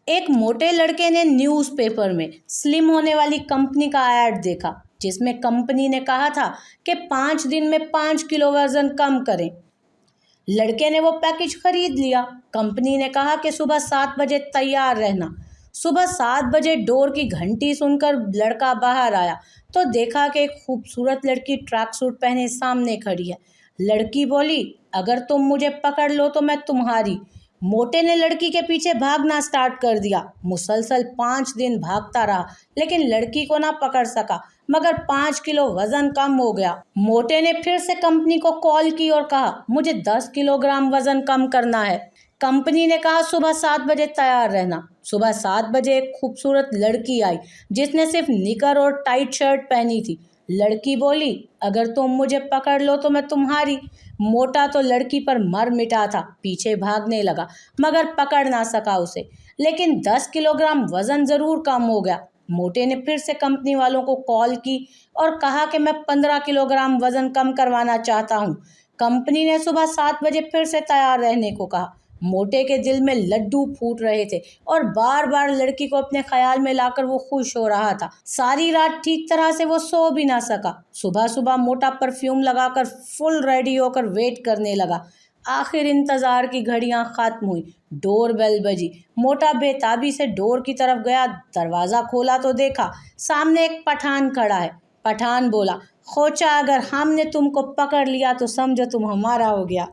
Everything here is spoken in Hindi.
एक मोटे लड़के ने न्यूज़पेपर में स्लिम होने वाली कंपनी का ऐड देखा, जिसमें कंपनी ने कहा था कि 5 दिन में 5 किलो वजन कम करें। लड़के ने वो पैकेज खरीद लिया। कंपनी ने कहा कि सुबह 7 बजे तैयार रहना। सुबह 7 बजे डोर की घंटी सुनकर लड़का बाहर आया तो देखा कि एक खूबसूरत लड़की ट्रैक सूट पहने सामने खड़ी है। लड़की बोली, अगर तुम मुझे पकड़ लो तो मैं तुम्हारी। मोटे ने लड़की के पीछे भागना स्टार्ट कर दिया। मुसलसल 5 दिन भागता रहा, लेकिन लड़की को ना पकड़ सका, मगर 5 किलो वजन कम हो गया। मोटे ने फिर से कंपनी को कॉल की और कहा, मुझे 10 किलोग्राम वजन कम करना है। कंपनी ने कहा, सुबह 7 बजे तैयार रहना। सुबह 7 बजे एक खूबसूरत लड़की आई, जिसने सिर्फ निकर और टाइट शर्ट पहनी थी। लड़की बोली, अगर तुम मुझे पकड़ लो तो मैं तुम्हारी। मोटा तो लड़की पर मर मिटा था, पीछे भागने लगा, मगर पकड़ ना सका उसे। लेकिन 10 किलोग्राम वजन जरूर कम हो गया। मोटे ने फिर से कंपनी वालों को कॉल की और कहा कि मैं 15 किलोग्राम वजन कम करवाना चाहता हूँ। कंपनी ने सुबह 7 बजे फिर से तैयार रहने को कहा। मोटे के दिल में लड्डू फूट रहे थे और बार बार लड़की को अपने ख्याल में लाकर वो खुश हो रहा था। सारी रात ठीक तरह से वो सो भी ना सका। सुबह सुबह मोटा परफ्यूम लगाकर फुल रेडी होकर वेट करने लगा। आखिर इंतजार की घड़ियां खत्म हुई। डोर बेल बजी। मोटा बेताबी से डोर की तरफ गया। दरवाज़ा खोला तो देखा सामने एक पठान खड़ा है। पठान बोला, खोचा, अगर हमने तुमको पकड़ लिया तो समझो तुम हमारा हो गया।